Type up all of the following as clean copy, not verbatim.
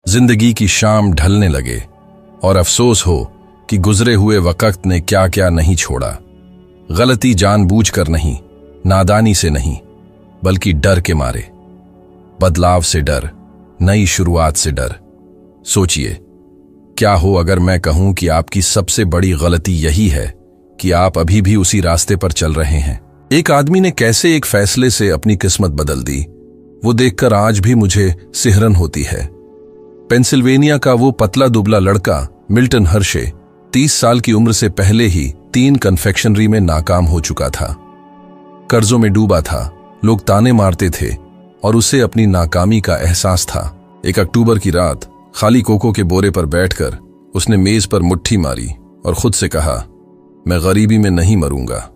जिंदगी की शाम ढलने लगे और अफसोस हो कि गुजरे हुए वक्त ने क्या क्या नहीं छोड़ा। गलती जानबूझकर नहीं, नादानी से नहीं, बल्कि डर के मारे। बदलाव से डर, नई शुरुआत से डर। सोचिए, क्या हो अगर मैं कहूं कि आपकी सबसे बड़ी गलती यही है कि आप अभी भी उसी रास्ते पर चल रहे हैं। एक आदमी ने कैसे एक फैसले से अपनी किस्मत बदल दी, वो देखकर आज भी मुझे सिहरन होती है। पेंसिल्वेनिया का वो पतला दुबला लड़का मिल्टन हर्शे 30 साल की उम्र से पहले ही 3 कन्फेक्शनरी में नाकाम हो चुका था। कर्जों में डूबा था, लोग ताने मारते थे और उसे अपनी नाकामी का एहसास था। एक अक्टूबर की रात खाली कोको के बोरे पर बैठकर उसने मेज पर मुट्ठी मारी और खुद से कहा, मैं गरीबी में नहीं मरूंगा।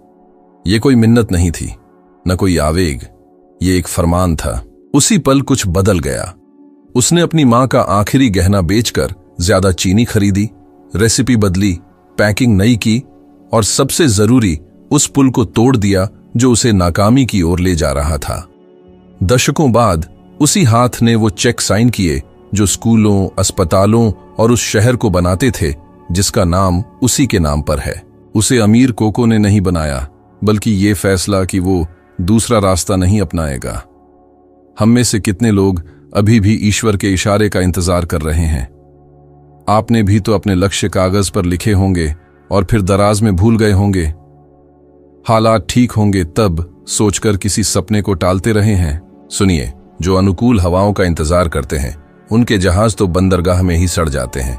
ये कोई मिन्नत नहीं थी, न कोई आवेग, ये एक फरमान था। उसी पल कुछ बदल गया। उसने अपनी मां का आखिरी गहना बेचकर ज्यादा चीनी खरीदी, रेसिपी बदली, पैकिंग नई की और सबसे जरूरी, उस पुल को तोड़ दिया जो उसे नाकामी की ओर ले जा रहा था। दशकों बाद उसी हाथ ने वो चेक साइन किए जो स्कूलों, अस्पतालों और उस शहर को बनाते थे जिसका नाम उसी के नाम पर है। उसे अमीर कोको ने नहीं बनाया, बल्कि ये फैसला कि वो दूसरा रास्ता नहीं अपनाएगा। हम में से कितने लोग अभी भी ईश्वर के इशारे का इंतजार कर रहे हैं। आपने भी तो अपने लक्ष्य कागज पर लिखे होंगे और फिर दराज में भूल गए होंगे। हालात ठीक होंगे तब सोचकर किसी सपने को टालते रहे हैं। सुनिए, जो अनुकूल हवाओं का इंतजार करते हैं उनके जहाज तो बंदरगाह में ही सड़ जाते हैं।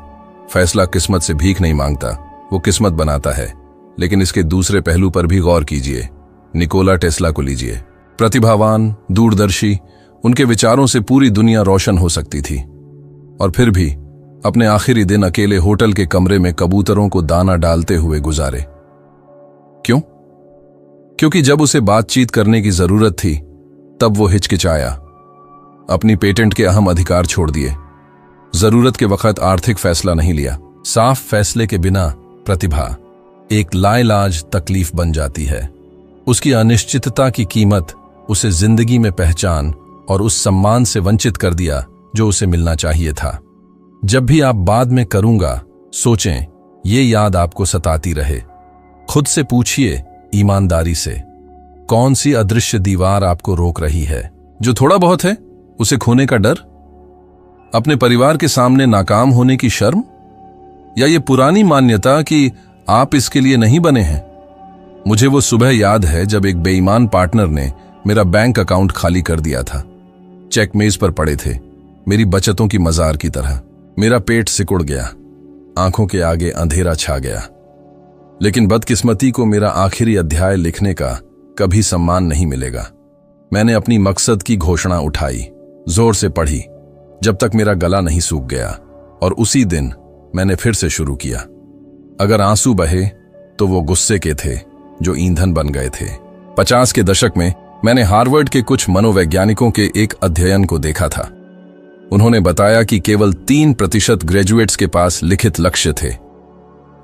फैसला किस्मत से भीख नहीं मांगता, वो किस्मत बनाता है। लेकिन इसके दूसरे पहलू पर भी गौर कीजिए। निकोला टेस्ला को लीजिए, प्रतिभावान, दूरदर्शी, उनके विचारों से पूरी दुनिया रोशन हो सकती थी और फिर भी अपने आखिरी दिन अकेले होटल के कमरे में कबूतरों को दाना डालते हुए गुजारे। क्यों? क्योंकि जब उसे बातचीत करने की जरूरत थी तब वो हिचकिचाया, अपनी पेटेंट के अहम अधिकार छोड़ दिए, जरूरत के वक्त आर्थिक फैसला नहीं लिया। साफ फैसले के बिना प्रतिभा एक लाइलाज तकलीफ बन जाती है। उसकी अनिश्चितता की कीमत उसे जिंदगी में पहचान और उस सम्मान से वंचित कर दिया जो उसे मिलना चाहिए था। जब भी आप बाद में करूंगा सोचें, ये याद आपको सताती रहे। खुद से पूछिए ईमानदारी से, कौन सी अदृश्य दीवार आपको रोक रही है? जो थोड़ा बहुत है उसे खोने का डर, अपने परिवार के सामने नाकाम होने की शर्म, या ये पुरानी मान्यता कि आप इसके लिए नहीं बने हैं? मुझे वो सुबह याद है जब एक बेईमान पार्टनर ने मेरा बैंक अकाउंट खाली कर दिया था। चेक मेज पर पड़े थे, मेरी बचतों की मजार की तरह। मेरा पेट सिकुड़ गया, आंखों के आगे अंधेरा छा गया। लेकिन बदकिस्मती को मेरा आखिरी अध्याय लिखने का कभी सम्मान नहीं मिलेगा। मैंने अपनी मकसद की घोषणा उठाई, जोर से पढ़ी, जब तक मेरा गला नहीं सूख गया, और उसी दिन मैंने फिर से शुरू किया। अगर आंसू बहे तो वो गुस्से के थे जो ईंधन बन गए थे। 50 के दशक में मैंने हार्वर्ड के कुछ मनोवैज्ञानिकों के एक अध्ययन को देखा था। उन्होंने बताया कि केवल 3% ग्रेजुएट्स के पास लिखित लक्ष्य थे।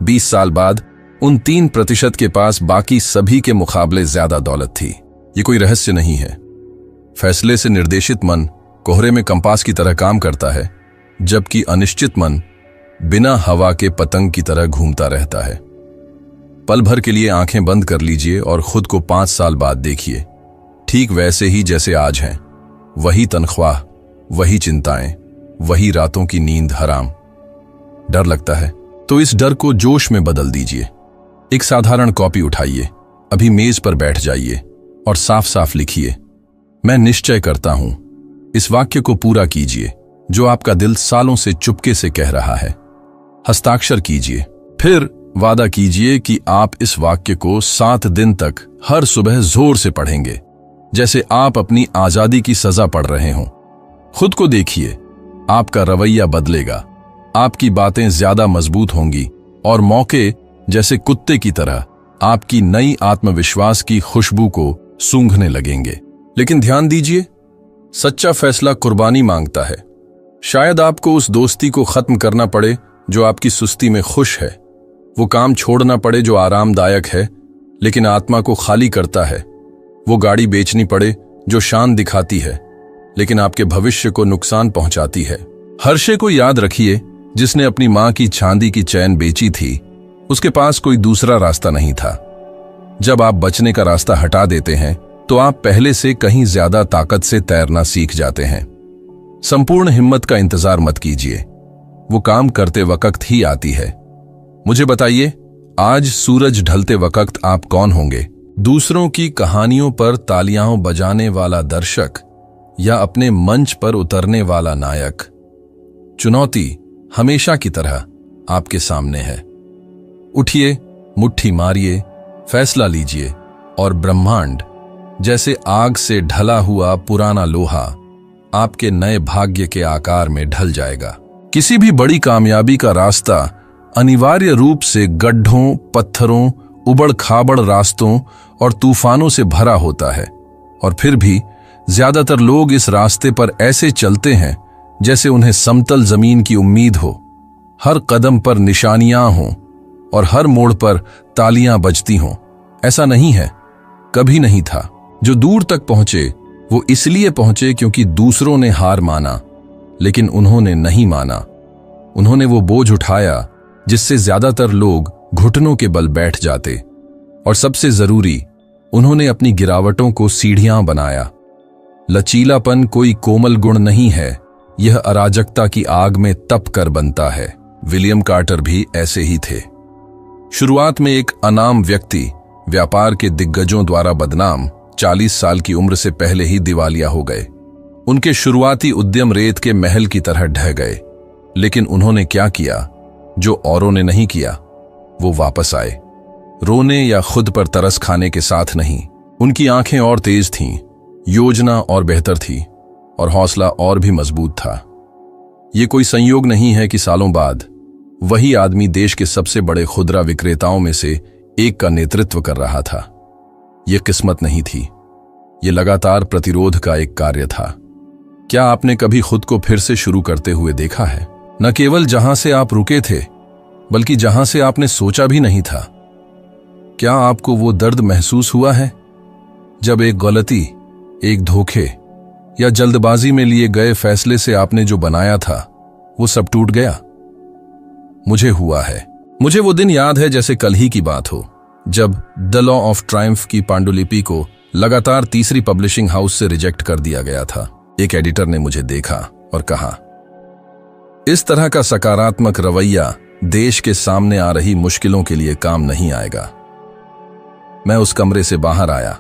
20 साल बाद उन 3% के पास बाकी सभी के मुकाबले ज्यादा दौलत थी। ये कोई रहस्य नहीं है। फैसले से निर्देशित मन कोहरे में कंपास की तरह काम करता है, जबकि अनिश्चित मन बिना हवा के पतंग की तरह घूमता रहता है। पल भर के लिए आंखें बंद कर लीजिए और खुद को 5 साल बाद देखिए, ठीक वैसे ही जैसे आज हैं। वही तनख्वाह, वही चिंताएं, वही रातों की नींद हराम। डर लगता है तो इस डर को जोश में बदल दीजिए। एक साधारण कॉपी उठाइए, अभी मेज पर बैठ जाइए और साफ साफ लिखिए, मैं निश्चय करता हूं। इस वाक्य को पूरा कीजिए जो आपका दिल सालों से चुपके से कह रहा है। हस्ताक्षर कीजिए, फिर वादा कीजिए कि आप इस वाक्य को 7 दिन तक हर सुबह जोर से पढ़ेंगे, जैसे आप अपनी आजादी की सजा पढ़ रहे हों। खुद को देखिए, आपका रवैया बदलेगा, आपकी बातें ज्यादा मजबूत होंगी और मौके जैसे कुत्ते की तरह आपकी नई आत्मविश्वास की खुशबू को सूंघने लगेंगे। लेकिन ध्यान दीजिए, सच्चा फैसला कुर्बानी मांगता है। शायद आपको उस दोस्ती को खत्म करना पड़े जो आपकी सुस्ती में खुश है, वो काम छोड़ना पड़े जो आरामदायक है लेकिन आत्मा को खाली करता है, वो गाड़ी बेचनी पड़े जो शान दिखाती है लेकिन आपके भविष्य को नुकसान पहुंचाती है। हर्षे को याद रखिए, जिसने अपनी मां की चांदी की चैन बेची थी, उसके पास कोई दूसरा रास्ता नहीं था। जब आप बचने का रास्ता हटा देते हैं तो आप पहले से कहीं ज्यादा ताकत से तैरना सीख जाते हैं। संपूर्ण हिम्मत का इंतजार मत कीजिए, वो काम करते वक्त ही आती है। मुझे बताइए, आज सूरज ढलते वक्त आप कौन होंगे? दूसरों की कहानियों पर तालियां बजाने वाला दर्शक या अपने मंच पर उतरने वाला नायक? चुनौती हमेशा की तरह आपके सामने है। उठिए, मुट्ठी मारिए, फैसला लीजिए और ब्रह्मांड जैसे आग से ढला हुआ पुराना लोहा आपके नए भाग्य के आकार में ढल जाएगा। किसी भी बड़ी कामयाबी का रास्ता अनिवार्य रूप से गड्ढों, पत्थरों, उबड़ खाबड़ रास्तों और तूफानों से भरा होता है, और फिर भी ज्यादातर लोग इस रास्ते पर ऐसे चलते हैं जैसे उन्हें समतल जमीन की उम्मीद हो। हर कदम पर निशानियां हों और हर मोड़ पर तालियां बजती हों। ऐसा नहीं है, कभी नहीं था। जो दूर तक पहुंचे वो इसलिए पहुंचे क्योंकि दूसरों ने हार माना, लेकिन उन्होंने नहीं माना। उन्होंने वो बोझ उठाया जिससे ज्यादातर लोग घुटनों के बल बैठ जाते, और सबसे जरूरी, उन्होंने अपनी गिरावटों को सीढ़ियां बनाया। लचीलापन कोई कोमल गुण नहीं है, यह अराजकता की आग में तप कर बनता है। विलियम कार्टर भी ऐसे ही थे। शुरुआत में एक अनाम व्यक्ति, व्यापार के दिग्गजों द्वारा बदनाम, 40 साल की उम्र से पहले ही दिवालिया हो गए। उनके शुरुआती उद्यम रेत के महल की तरह ढह गए, लेकिन उन्होंने क्या किया जो औरों ने नहीं किया? वो वापस आए, रोने या खुद पर तरस खाने के साथ नहीं। उनकी आंखें और तेज थीं, योजना और बेहतर थी, और हौसला और भी मजबूत था। ये कोई संयोग नहीं है कि सालों बाद वही आदमी देश के सबसे बड़े खुदरा विक्रेताओं में से एक का नेतृत्व कर रहा था। ये किस्मत नहीं थी, ये लगातार प्रतिरोध का एक कार्य था। क्या आपने कभी खुद को फिर से शुरू करते हुए देखा है? न केवल जहां से आप रुके थे, बल्कि जहां से आपने सोचा भी नहीं था। क्या आपको वो दर्द महसूस हुआ है जब एक गलती, एक धोखे या जल्दबाजी में लिए गए फैसले से आपने जो बनाया था वो सब टूट गया? मुझे हुआ है। मुझे वो दिन याद है जैसे कल ही की बात हो, जब द लॉ ऑफ ट्रायम्फ की पांडुलिपि को लगातार तीसरी पब्लिशिंग हाउस से रिजेक्ट कर दिया गया था। एक एडिटर ने मुझे देखा और कहा, इस तरह का सकारात्मक रवैया देश के सामने आ रही मुश्किलों के लिए काम नहीं आएगा। मैं उस कमरे से बाहर आया,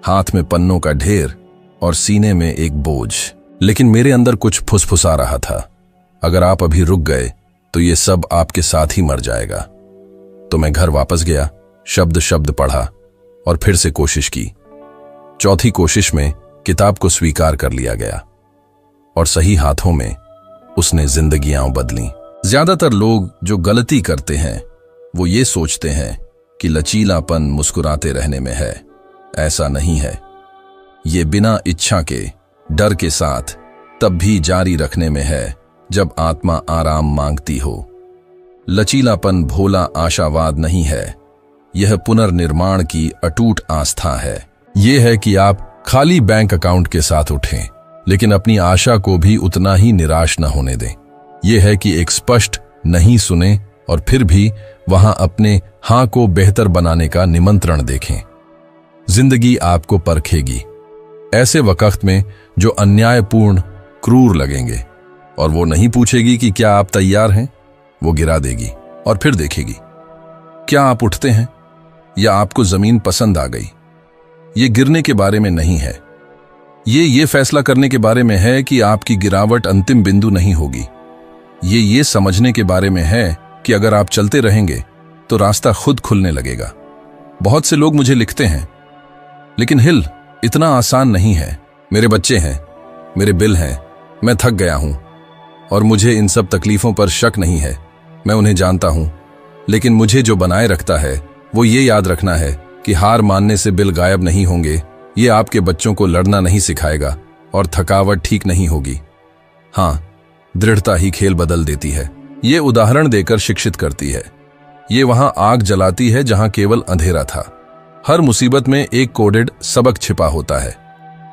हाथ में पन्नों का ढेर और सीने में एक बोझ, लेकिन मेरे अंदर कुछ फुसफुसा रहा था, अगर आप अभी रुक गए तो ये सब आपके साथ ही मर जाएगा। तो मैं घर वापस गया, शब्द शब्द पढ़ा और फिर से कोशिश की। चौथी कोशिश में किताब को स्वीकार कर लिया गया और सही हाथों में उसने जिंदगियां बदली। ज्यादातर लोग जो गलती करते हैं वो ये सोचते हैं कि लचीलापन मुस्कुराते रहने में है। ऐसा नहीं है। ये बिना इच्छा के, डर के साथ तब भी जारी रखने में है जब आत्मा आराम मांगती हो। लचीलापन भोला आशावाद नहीं है, यह पुनर्निर्माण की अटूट आस्था है। यह है कि आप खाली बैंक अकाउंट के साथ उठें, लेकिन अपनी आशा को भी उतना ही निराश न होने दें। यह है कि एक स्पष्ट नहीं सुने और फिर भी वहां अपने हां को बेहतर बनाने का निमंत्रण देखें। जिंदगी आपको परखेगी ऐसे वक्त में जो अन्यायपूर्ण, क्रूर लगेंगे, और वो नहीं पूछेगी कि क्या आप तैयार हैं। वो गिरा देगी और फिर देखेगी क्या आप उठते हैं या आपको जमीन पसंद आ गई। ये गिरने के बारे में नहीं है, ये फैसला करने के बारे में है कि आपकी गिरावट अंतिम बिंदु नहीं होगी। ये समझने के बारे में है कि अगर आप चलते रहेंगे तो रास्ता खुद खुलने लगेगा। बहुत से लोग मुझे लिखते हैं, लेकिन हिल इतना आसान नहीं है। मेरे बच्चे हैं, मेरे बिल हैं, मैं थक गया हूं और मुझे इन सब तकलीफों पर शक नहीं है। मैं उन्हें जानता हूं, लेकिन मुझे जो बनाए रखता है वो ये याद रखना है कि हार मानने से बिल गायब नहीं होंगे। ये आपके बच्चों को लड़ना नहीं सिखाएगा और थकावट ठीक नहीं होगी। हां, दृढ़ता ही खेल बदल देती है। ये उदाहरण देकर शिक्षित करती है। ये वहां आग जलाती है जहां केवल अंधेरा था। हर मुसीबत में एक कोडेड सबक छिपा होता है।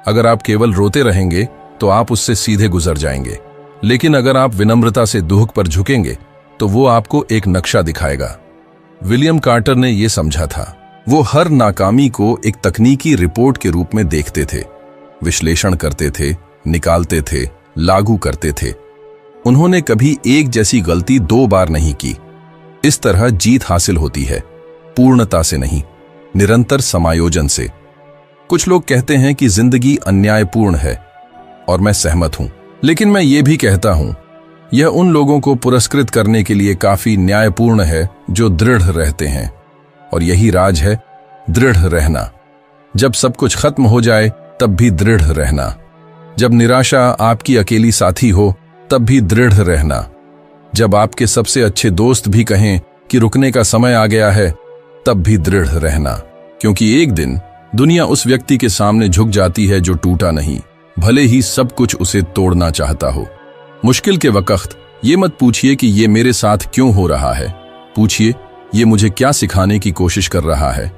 अगर आप केवल रोते रहेंगे तो आप उससे सीधे गुजर जाएंगे, लेकिन अगर आप विनम्रता से दुख पर झुकेंगे तो वो आपको एक नक्शा दिखाएगा। विलियम कार्टर ने यह समझा था। वो हर नाकामी को एक तकनीकी रिपोर्ट के रूप में देखते थे, विश्लेषण करते थे, निकालते थे, लागू करते थे। उन्होंने कभी एक जैसी गलती 2 बार नहीं की। इस तरह जीत हासिल होती है, पूर्णता से नहीं, निरंतर समायोजन से। कुछ लोग कहते हैं कि जिंदगी अन्यायपूर्ण है, और मैं सहमत हूं, लेकिन मैं ये भी कहता हूं, यह उन लोगों को पुरस्कृत करने के लिए काफी न्यायपूर्ण है जो दृढ़ रहते हैं। और यही राज है, दृढ़ रहना। जब सब कुछ खत्म हो जाए तब भी दृढ़ रहना। जब निराशा आपकी अकेली साथी हो तब भी दृढ़ रहना। जब आपके सबसे अच्छे दोस्त भी कहें कि रुकने का समय आ गया है, तब भी दृढ़ रहना। क्योंकि एक दिन दुनिया उस व्यक्ति के सामने झुक जाती है जो टूटा नहीं, भले ही सब कुछ उसे तोड़ना चाहता हो। मुश्किल के वक्त ये मत पूछिए कि ये मेरे साथ क्यों हो रहा है, पूछिए ये मुझे क्या सिखाने की कोशिश कर रहा है।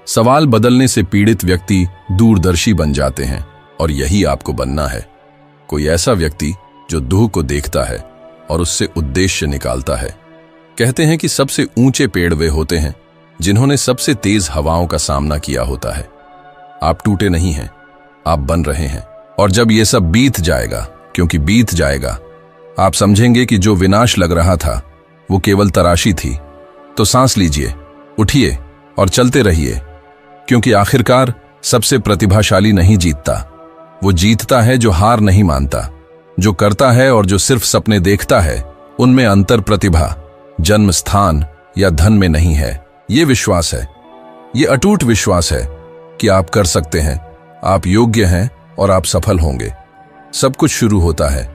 सवाल बदलने से पीड़ित व्यक्ति दूरदर्शी बन जाते हैं, और यही आपको बनना है। कोई ऐसा व्यक्ति जो दुख को देखता है और उससे उद्देश्य निकालता है। कहते हैं कि सबसे ऊंचे पेड़ वे होते हैं जिन्होंने सबसे तेज हवाओं का सामना किया होता है। आप टूटे नहीं हैं, आप बन रहे हैं। और जब ये सब बीत जाएगा, क्योंकि बीत जाएगा, आप समझेंगे कि जो विनाश लग रहा था वो केवल तराशी थी। तो सांस लीजिए, उठिए और चलते रहिए, क्योंकि आखिरकार सबसे प्रतिभाशाली नहीं जीतता। वो जीतता है जो हार नहीं मानता, जो करता है और जो सिर्फ सपने देखता है। उनमें अंतर प्रतिभा, जन्म स्थान या धन में नहीं है। ये विश्वास है, ये अटूट विश्वास है कि आप कर सकते हैं, आप योग्य हैं और आप सफल होंगे। सब कुछ शुरू होता है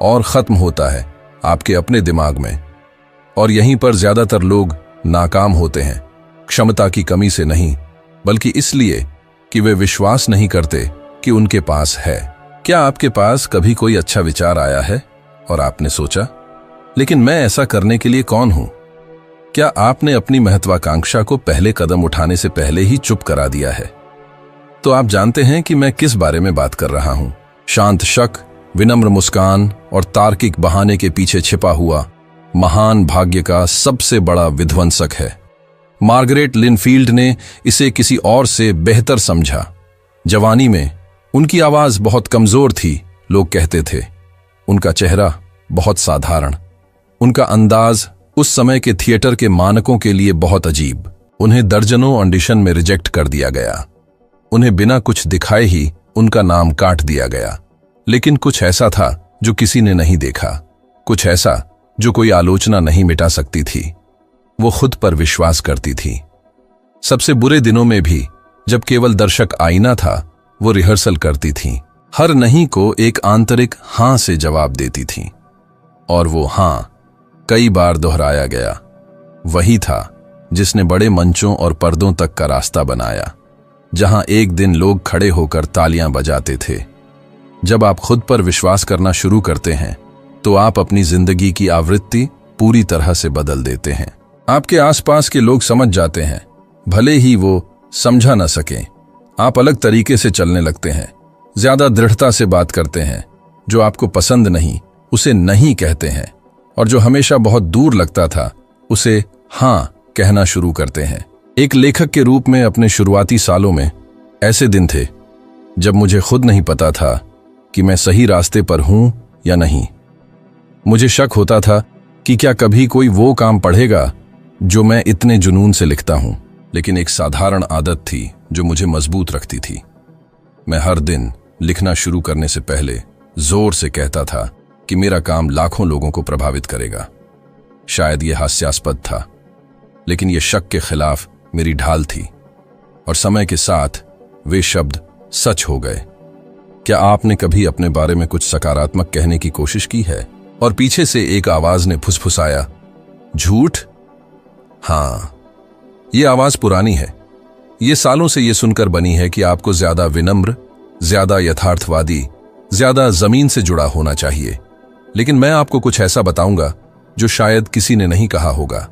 और खत्म होता है आपके अपने दिमाग में। और यहीं पर ज्यादातर लोग नाकाम होते हैं, क्षमता की कमी से नहीं, बल्कि इसलिए कि वे विश्वास नहीं करते कि उनके पास है। क्या आपके पास कभी कोई अच्छा विचार आया है और आपने सोचा, लेकिन मैं ऐसा करने के लिए कौन हूं? क्या आपने अपनी महत्वाकांक्षा को पहले कदम उठाने से पहले ही चुप करा दिया है? तो आप जानते हैं कि मैं किस बारे में बात कर रहा हूं। शांत शक, विनम्र मुस्कान और तार्किक बहाने के पीछे छिपा हुआ महान भाग्य का सबसे बड़ा विध्वंसक है। मार्गरेट लिनफील्ड ने इसे किसी और से बेहतर समझा। जवानी में उनकी आवाज बहुत कमजोर थी, लोग कहते थे। उनका चेहरा बहुत साधारण, उनका अंदाज उस समय के थिएटर के मानकों के लिए बहुत अजीब। उन्हें दर्जनों ऑडिशन में रिजेक्ट कर दिया गया। उन्हें बिना कुछ दिखाए ही उनका नाम काट दिया गया। लेकिन कुछ ऐसा था जो किसी ने नहीं देखा, कुछ ऐसा जो कोई आलोचना नहीं मिटा सकती थी। वो खुद पर विश्वास करती थी। सबसे बुरे दिनों में भी जब केवल दर्शक आईना था, वो रिहर्सल करती थी। हर नहीं को एक आंतरिक हां से जवाब देती थी, और वो हां कई बार दोहराया गया। वही था जिसने बड़े मंचों और पर्दों तक का रास्ता बनाया, जहां एक दिन लोग खड़े होकर तालियां बजाते थे। जब आप खुद पर विश्वास करना शुरू करते हैं तो आप अपनी जिंदगी की आवृत्ति पूरी तरह से बदल देते हैं। आपके आसपास के लोग समझ जाते हैं, भले ही वो समझा न सकें। आप अलग तरीके से चलने लगते हैं, ज्यादा दृढ़ता से बात करते हैं। जो आपको पसंद नहीं उसे नहीं कहते हैं, और जो हमेशा बहुत दूर लगता था उसे हां कहना शुरू करते हैं। एक लेखक के रूप में अपने शुरुआती सालों में ऐसे दिन थे जब मुझे खुद नहीं पता था कि मैं सही रास्ते पर हूं या नहीं। मुझे शक होता था कि क्या कभी कोई वो काम पढ़ेगा जो मैं इतने जुनून से लिखता हूं। लेकिन एक साधारण आदत थी जो मुझे मजबूत रखती थी। मैं हर दिन लिखना शुरू करने से पहले जोर से कहता था कि मेरा काम लाखों लोगों को प्रभावित करेगा। शायद यह हास्यास्पद था, लेकिन यह शक के खिलाफ मेरी ढाल थी, और समय के साथ वे शब्द सच हो गए। क्या आपने कभी अपने बारे में कुछ सकारात्मक कहने की कोशिश की है और पीछे से एक आवाज ने फुसफुसाया, झूठ? हां, यह आवाज पुरानी है। ये सालों से यह सुनकर बनी है कि आपको ज्यादा विनम्र, ज्यादा यथार्थवादी, ज्यादा जमीन से जुड़ा होना चाहिए। लेकिन मैं आपको कुछ ऐसा बताऊंगा जो शायद किसी ने नहीं कहा होगा।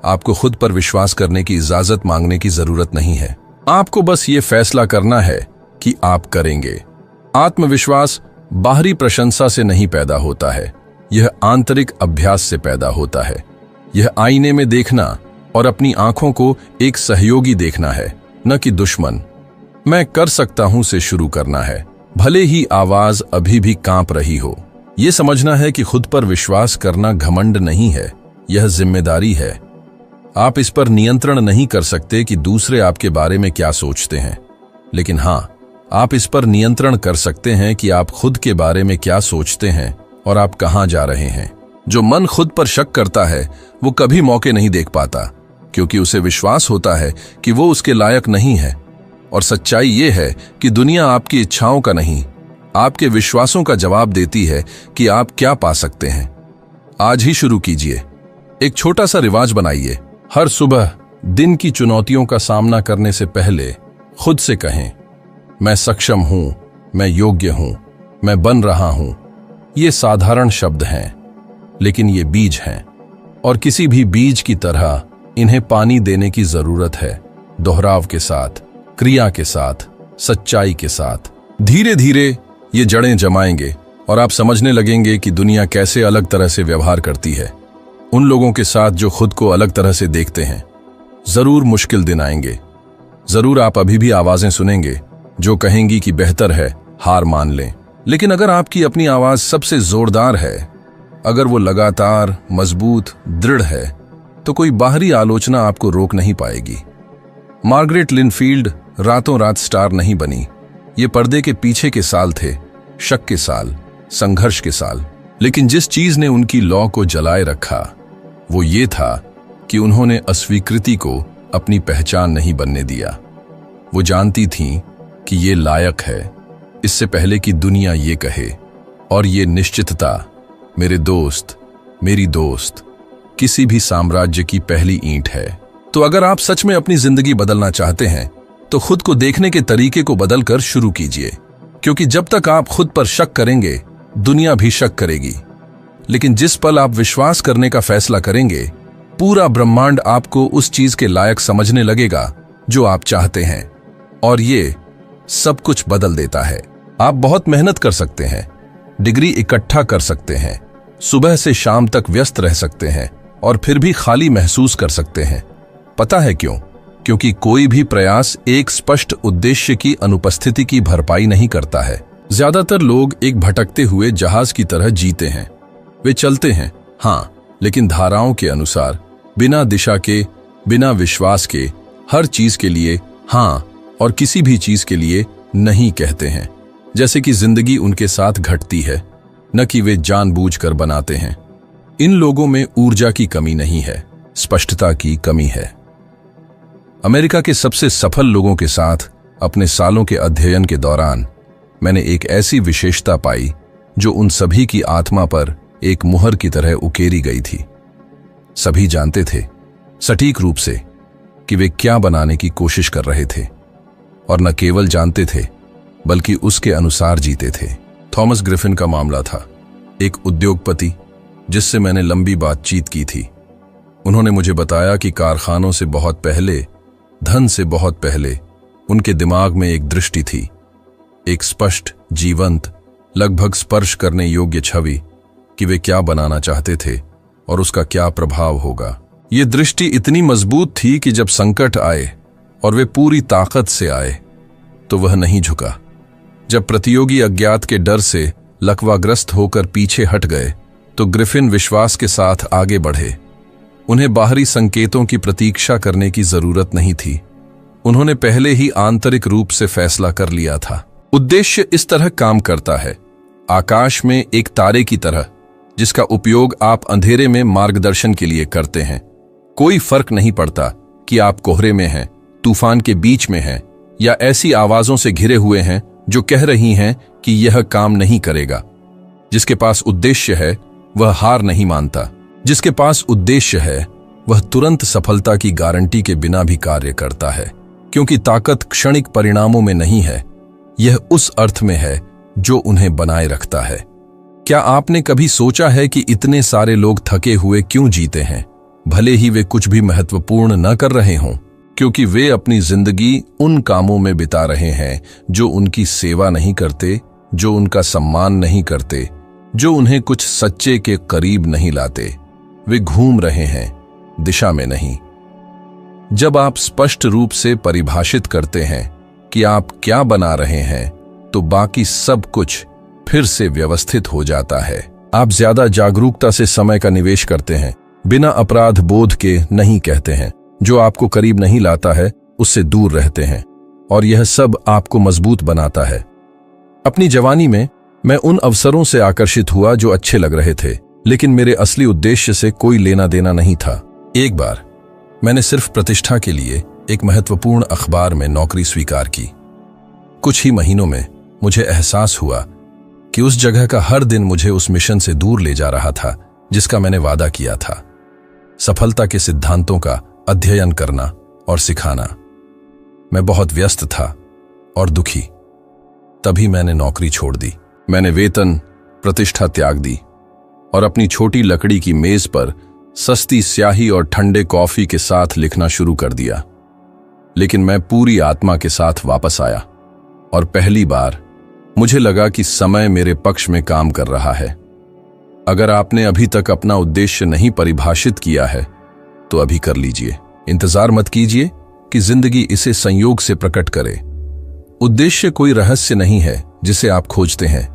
आपको खुद पर विश्वास करने की इजाजत मांगने की जरूरत नहीं है। आपको बस ये फैसला करना है कि आप करेंगे। आत्मविश्वास बाहरी प्रशंसा से नहीं पैदा होता है, यह आंतरिक अभ्यास से पैदा होता है। यह आईने में देखना और अपनी आंखों को एक सहयोगी देखना है, न कि दुश्मन। मैं कर सकता हूं से शुरू करना है, भले ही आवाज अभी भी कांप रही हो। यह समझना है कि खुद पर विश्वास करना घमंड नहीं है, यह जिम्मेदारी है। आप इस पर नियंत्रण नहीं कर सकते कि दूसरे आपके बारे में क्या सोचते हैं, लेकिन हां, आप इस पर नियंत्रण कर सकते हैं कि आप खुद के बारे में क्या सोचते हैं और आप कहां जा रहे हैं। जो मन खुद पर शक करता है वो कभी मौके नहीं देख पाता, क्योंकि उसे विश्वास होता है कि वो उसके लायक नहीं है। और सच्चाई ये है कि दुनिया आपकी इच्छाओं का नहीं, आपके विश्वासों का जवाब देती है कि आप क्या पा सकते हैं। आज ही शुरू कीजिए। एक छोटा सा रिवाज बनाइए। हर सुबह दिन की चुनौतियों का सामना करने से पहले खुद से कहें, मैं सक्षम हूं, मैं योग्य हूं, मैं बन रहा हूं। ये साधारण शब्द हैं, लेकिन ये बीज हैं, और किसी भी बीज की तरह इन्हें पानी देने की जरूरत है, दोहराव के साथ, क्रिया के साथ, सच्चाई के साथ। धीरे धीरे ये जड़ें जमाएंगे और आप समझने लगेंगे कि दुनिया कैसे अलग तरह से व्यवहार करती है उन लोगों के साथ जो खुद को अलग तरह से देखते हैं। जरूर मुश्किल दिन आएंगे, जरूर आप अभी भी आवाजें सुनेंगे जो कहेंगी कि बेहतर है हार मान लें। लेकिन अगर आपकी अपनी आवाज सबसे जोरदार है, अगर वो लगातार, मजबूत, दृढ़ है, तो कोई बाहरी आलोचना आपको रोक नहीं पाएगी। मार्गरेट लिनफील्ड रातों रात स्टार नहीं बनी। ये पर्दे के पीछे के साल थे, शक के साल, संघर्ष के साल। लेकिन जिस चीज ने उनकी लौ को जलाए रखा वो ये था कि उन्होंने अस्वीकृति को अपनी पहचान नहीं बनने दिया। वो जानती थीं कि ये लायक है, इससे पहले कि दुनिया ये कहे। और ये निश्चितता, मेरे दोस्त, मेरी दोस्त, किसी भी साम्राज्य की पहली ईंट है। तो अगर आप सच में अपनी जिंदगी बदलना चाहते हैं तो खुद को देखने के तरीके को बदलकर शुरू कीजिए, क्योंकि जब तक आप खुद पर शक करेंगे दुनिया भी शक करेगी। लेकिन जिस पल आप विश्वास करने का फैसला करेंगे, पूरा ब्रह्मांड आपको उस चीज के लायक समझने लगेगा जो आप चाहते हैं, और ये सब कुछ बदल देता है। आप बहुत मेहनत कर सकते हैं, डिग्री इकट्ठा कर सकते हैं, सुबह से शाम तक व्यस्त रह सकते हैं और फिर भी खाली महसूस कर सकते हैं। पता है क्यों? क्योंकि कोई भी प्रयास एक स्पष्ट उद्देश्य की अनुपस्थिति की भरपाई नहीं करता है। ज्यादातर लोग एक भटकते हुए जहाज की तरह जीते हैं। वे चलते हैं, हाँ, लेकिन धाराओं के अनुसार, बिना दिशा के, बिना विश्वास के, हर चीज के लिए हाँ और किसी भी चीज के लिए नहीं कहते हैं। जैसे कि जिंदगी उनके साथ घटती है, न कि वे जानबूझकर बनाते हैं। इन लोगों में ऊर्जा की कमी नहीं है, स्पष्टता की कमी है। अमेरिका के सबसे सफल लोगों के साथ अपने सालों के अध्ययन के दौरान मैंने एक ऐसी विशेषता पाई जो उन सभी की आत्मा पर एक मुहर की तरह उकेरी गई थी। सभी जानते थे सटीक रूप से कि वे क्या बनाने की कोशिश कर रहे थे, और न केवल जानते थे बल्कि उसके अनुसार जीते थे। थॉमस ग्रिफिन का मामला था, एक उद्योगपति जिससे मैंने लंबी बातचीत की थी। उन्होंने मुझे बताया कि कारखानों से बहुत पहले, धन से बहुत पहले, उनके दिमाग में एक दृष्टि थी, एक स्पष्ट, जीवंत, लगभग स्पर्श करने योग्य छवि कि वे क्या बनाना चाहते थे और उसका क्या प्रभाव होगा। ये दृष्टि इतनी मजबूत थी कि जब संकट आए, और वे पूरी ताकत से आए, तो वह नहीं झुका। जब प्रतियोगी अज्ञात के डर से लकवाग्रस्त होकर पीछे हट गए, तो ग्रिफिन विश्वास के साथ आगे बढ़े। उन्हें बाहरी संकेतों की प्रतीक्षा करने की जरूरत नहीं थी। उन्होंने पहले ही आंतरिक रूप से फैसला कर लिया था। उद्देश्य इस तरह काम करता है, आकाश में एक तारे की तरह, जिसका उपयोग आप अंधेरे में मार्गदर्शन के लिए करते हैं। कोई फर्क नहीं पड़ता कि आप कोहरे में हैं, तूफान के बीच में हैं, या ऐसी आवाजों से घिरे हुए हैं जो कह रही हैं कि यह काम नहीं करेगा। जिसके पास उद्देश्य है वह हार नहीं मानता। जिसके पास उद्देश्य है वह तुरंत सफलता की गारंटी के बिना भी कार्य करता है, क्योंकि ताकत क्षणिक परिणामों में नहीं है, यह उस अर्थ में है जो उन्हें बनाए रखता है। क्या आपने कभी सोचा है कि इतने सारे लोग थके हुए क्यों जीते हैं, भले ही वे कुछ भी महत्वपूर्ण न कर रहे हों? क्योंकि वे अपनी जिंदगी उन कामों में बिता रहे हैं जो उनकी सेवा नहीं करते, जो उनका सम्मान नहीं करते, जो उन्हें कुछ सच्चे के करीब नहीं लाते। वे घूम रहे हैं, दिशा में नहीं। जब आप स्पष्ट रूप से परिभाषित करते हैं कि आप क्या बना रहे हैं, तो बाकी सब कुछ फिर से व्यवस्थित हो जाता है। आप ज्यादा जागरूकता से समय का निवेश करते हैं, बिना अपराध बोध के नहीं कहते हैं। जो आपको करीब नहीं लाता है उससे दूर रहते हैं, और यह सब आपको मजबूत बनाता है। अपनी जवानी में मैं उन अवसरों से आकर्षित हुआ जो अच्छे लग रहे थे, लेकिन मेरे असली उद्देश्य से कोई लेना देना नहीं था। एक बार मैंने सिर्फ प्रतिष्ठा के लिए एक महत्वपूर्ण अखबार में नौकरी स्वीकार की। कुछ ही महीनों में मुझे एहसास हुआ कि उस जगह का हर दिन मुझे उस मिशन से दूर ले जा रहा था जिसका मैंने वादा किया था, सफलता के सिद्धांतों का अध्ययन करना और सिखाना। मैं बहुत व्यस्त था और दुखी। तभी मैंने नौकरी छोड़ दी। मैंने वेतन, प्रतिष्ठा त्याग दी और अपनी छोटी लकड़ी की मेज पर सस्ती स्याही और ठंडे कॉफी के साथ लिखना शुरू कर दिया। लेकिन मैं पूरी आत्मा के साथ वापस आया और पहली बार मुझे लगा कि समय मेरे पक्ष में काम कर रहा है। अगर आपने अभी तक अपना उद्देश्य नहीं परिभाषित किया है तो अभी कर लीजिए। इंतजार मत कीजिए कि जिंदगी इसे संयोग से प्रकट करे। उद्देश्य कोई रहस्य नहीं है जिसे आप खोजते हैं,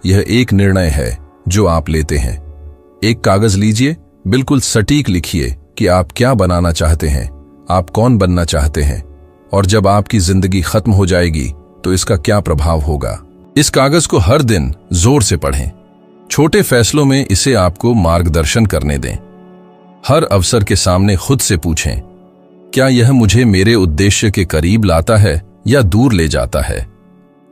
यह एक निर्णय है जो आप लेते हैं। एक कागज लीजिए, बिल्कुल सटीक लिखिए कि आप क्या बनाना चाहते हैं, आप कौन बनना चाहते हैं, और जब आपकी जिंदगी खत्म हो जाएगी तो इसका क्या प्रभाव होगा। इस कागज को हर दिन जोर से पढ़ें। छोटे फैसलों में इसे आपको मार्गदर्शन करने दें। हर अवसर के सामने खुद से पूछें, क्या यह मुझे मेरे उद्देश्य के करीब लाता है या दूर ले जाता है।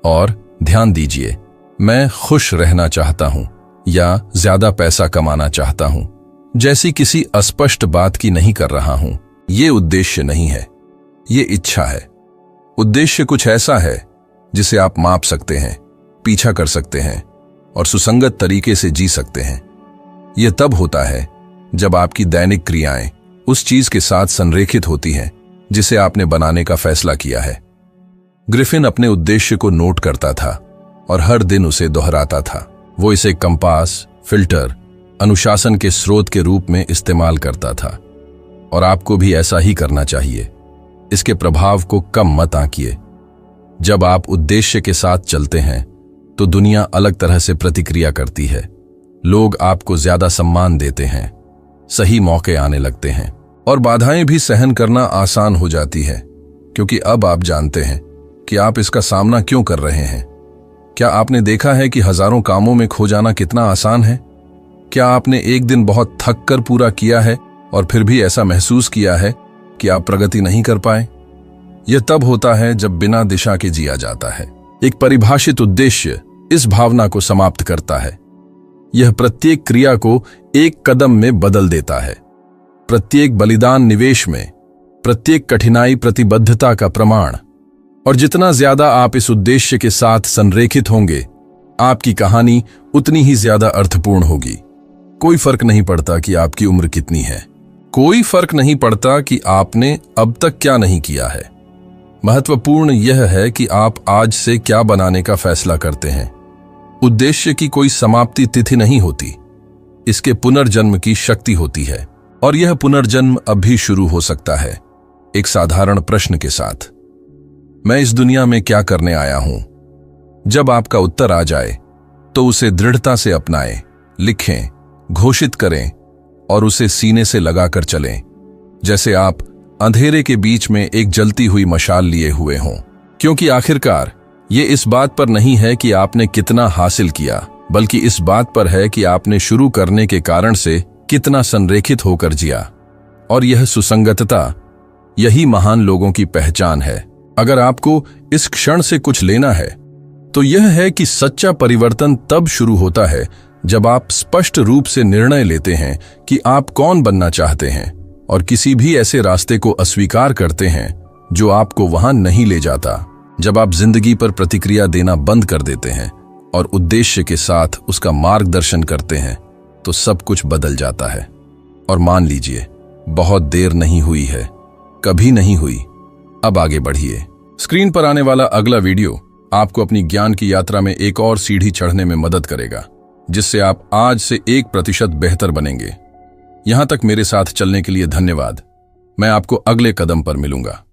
और ध्यान दीजिए, मैं खुश रहना चाहता हूं या ज्यादा पैसा कमाना चाहता हूं जैसी किसी अस्पष्ट बात की नहीं कर रहा हूं। यह उद्देश्य नहीं है, ये इच्छा है। उद्देश्य कुछ ऐसा है जिसे आप माप सकते हैं, पीछा कर सकते हैं और सुसंगत तरीके से जी सकते हैं। यह तब होता है जब आपकी दैनिक क्रियाएं उस चीज के साथ संरेखित होती हैं जिसे आपने बनाने का फैसला किया है। ग्रिफिन अपने उद्देश्य को नोट करता था और हर दिन उसे दोहराता था। वो इसे कंपास, फिल्टर, अनुशासन के स्रोत के रूप में इस्तेमाल करता था। और आपको भी ऐसा ही करना चाहिए। इसके प्रभाव को कम मत आंकिए। जब आप उद्देश्य के साथ चलते हैं तो दुनिया अलग तरह से प्रतिक्रिया करती है। लोग आपको ज्यादा सम्मान देते हैं, सही मौके आने लगते हैं और बाधाएं भी सहन करना आसान हो जाती है, क्योंकि अब आप जानते हैं कि आप इसका सामना क्यों कर रहे हैं। क्या आपने देखा है कि हजारों कामों में खो जाना कितना आसान है? क्या आपने एक दिन बहुत थक कर पूरा किया है और फिर भी ऐसा महसूस किया है कि आप प्रगति नहीं कर पाए? यह तब होता है जब बिना दिशा के जिया जाता है। एक परिभाषित उद्देश्य इस भावना को समाप्त करता है। यह प्रत्येक क्रिया को एक कदम में बदल देता है, प्रत्येक बलिदान निवेश में, प्रत्येक कठिनाई प्रतिबद्धता का प्रमाण। और जितना ज्यादा आप इस उद्देश्य के साथ संरेखित होंगे, आपकी कहानी उतनी ही ज्यादा अर्थपूर्ण होगी। कोई फर्क नहीं पड़ता कि आपकी उम्र कितनी है, कोई फर्क नहीं पड़ता कि आपने अब तक क्या नहीं किया है। महत्वपूर्ण यह है कि आप आज से क्या बनाने का फैसला करते हैं। उद्देश्य की कोई समाप्ति तिथि नहीं होती, इसके पुनर्जन्म की शक्ति होती है। और यह पुनर्जन्म अब भी शुरू हो सकता है, एक साधारण प्रश्न के साथ, मैं इस दुनिया में क्या करने आया हूं? जब आपका उत्तर आ जाए तो उसे दृढ़ता से अपनाएं, लिखें, घोषित करें और उसे सीने से लगाकर चलें, जैसे आप अंधेरे के बीच में एक जलती हुई मशाल लिए हुए हों। क्योंकि आखिरकार ये इस बात पर नहीं है कि आपने कितना हासिल किया, बल्कि इस बात पर है कि आपने शुरू करने के कारण से कितना संरेखित होकर जिया। और यह सुसंगतता, यही महान लोगों की पहचान है। अगर आपको इस क्षण से कुछ लेना है तो यह है कि सच्चा परिवर्तन तब शुरू होता है जब आप स्पष्ट रूप से निर्णय लेते हैं कि आप कौन बनना चाहते हैं और किसी भी ऐसे रास्ते को अस्वीकार करते हैं जो आपको वहां नहीं ले जाता। जब आप जिंदगी पर प्रतिक्रिया देना बंद कर देते हैं और उद्देश्य के साथ उसका मार्गदर्शन करते हैं तो सब कुछ बदल जाता है। और मान लीजिए, बहुत देर नहीं हुई है, कभी नहीं हुई। अब आगे बढ़िए। स्क्रीन पर आने वाला अगला वीडियो आपको अपनी ज्ञान की यात्रा में एक और सीढ़ी चढ़ने में मदद करेगा, जिससे आप आज से 1% बेहतर बनेंगे। यहां तक मेरे साथ चलने के लिए धन्यवाद। मैं आपको अगले कदम पर मिलूंगा।